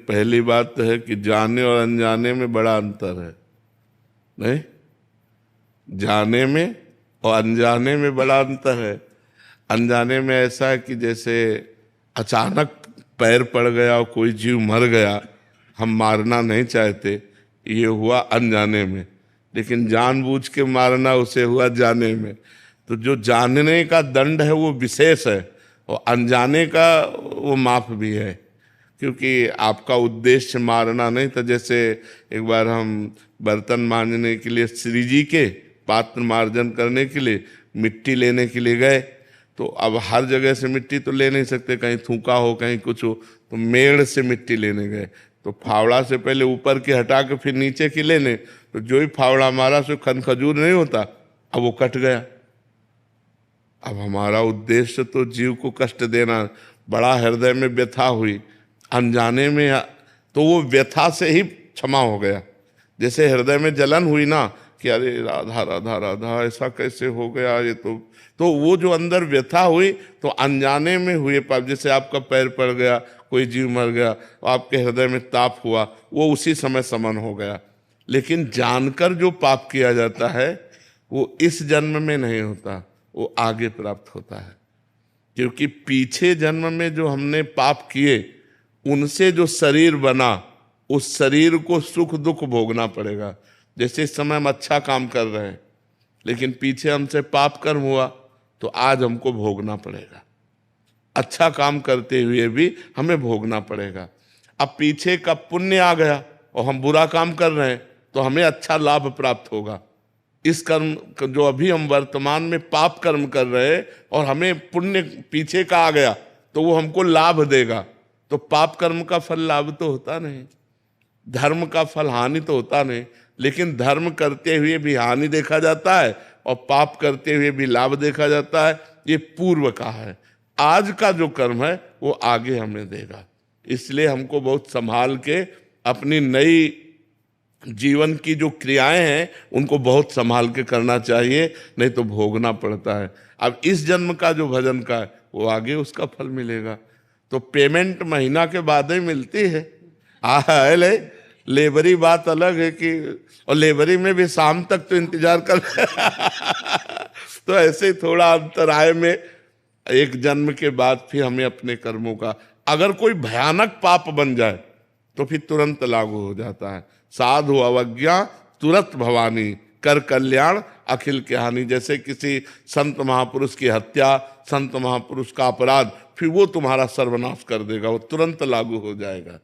पहली बात तो है कि जाने और अनजाने में बड़ा अंतर है। नहीं, जाने में और अनजाने में बड़ा अंतर है। अनजाने में ऐसा है कि जैसे अचानक पैर पड़ गया और कोई जीव मर गया, हम मारना नहीं चाहते, ये हुआ अनजाने में। लेकिन जानबूझ के मारना उसे हुआ जाने में। तो जो जानने का दंड है वो विशेष है और अनजाने का वो माफ भी है, क्योंकि आपका उद्देश्य मारना नहीं था। जैसे एक बार हम बर्तन मांजने के लिए श्री जी के पात्र मार्जन करने के लिए मिट्टी लेने के लिए गए, तो अब हर जगह से मिट्टी तो ले नहीं सकते, कहीं थूका हो कहीं कुछ हो, तो मेड़ से मिट्टी लेने गए। तो फावड़ा से पहले ऊपर की हटा के फिर नीचे की लेने, तो जो ही फावड़ा मारा सो खन खजूर नहीं होता, अब वो कट गया। अब हमारा उद्देश्य तो जीव को कष्ट देना, बड़ा हृदय में व्यथा हुई, अनजाने में, तो वो व्यथा से ही क्षमा हो गया। जैसे हृदय में जलन हुई ना कि अरे राधा राधा राधा ऐसा कैसे हो गया ये, तो वो जो अंदर व्यथा हुई तो अनजाने में हुए पाप। जैसे आपका पैर पड़ गया, कोई जीव मर गया, आपके हृदय में ताप हुआ, वो उसी समय समन हो गया। लेकिन जानकर जो पाप किया जाता है वो इस जन्म में नहीं होता, वो आगे प्राप्त होता है। क्योंकि पीछे जन्म में जो हमने पाप किए उनसे जो शरीर बना, उस शरीर को सुख दुख भोगना पड़ेगा। जैसे इस समय हम अच्छा काम कर रहे हैं, लेकिन पीछे हमसे पाप कर्म हुआ तो आज हमको भोगना पड़ेगा। अच्छा काम करते हुए भी हमें भोगना पड़ेगा। अब पीछे का पुण्य आ गया और हम बुरा काम कर रहे हैं तो हमें अच्छा लाभ प्राप्त होगा। इस कर्म जो अभी हम वर्तमान में पाप कर्म कर रहे हैं और हमें पुण्य पीछे का आ गया तो वो हमको लाभ देगा। तो पाप कर्म का फल लाभ तो होता नहीं, धर्म का फल हानि तो होता नहीं। लेकिन धर्म करते हुए भी हानि देखा जाता है और पाप करते हुए भी लाभ देखा जाता है। ये पूर्व का है, आज का जो कर्म है वो आगे हमें देगा। इसलिए हमको बहुत संभाल के अपनी नई जीवन की जो क्रियाएं हैं उनको बहुत संभाल के करना चाहिए, नहीं तो भोगना पड़ता है। अब इस जन्म का जो भजन का है वो आगे उसका फल मिलेगा। तो पेमेंट महीना के बाद ही मिलती है। लेबरी बात अलग है कि, और लेबरी में भी शाम तक तो इंतजार कर तो ऐसे थोड़ा अंतराय में एक जन्म के बाद फिर हमें अपने कर्मों का, अगर कोई भयानक पाप बन जाए तो फिर तुरंत लागू हो जाता है। साधु अवज्ञा तुरंत भवानी, कर कल्याण अखिल की हानि। जैसे किसी संत महापुरुष की हत्या, संत महापुरुष का अपराध, फिर वो तुम्हारा सर्वनाश कर देगा, वो तुरंत लागू हो जाएगा।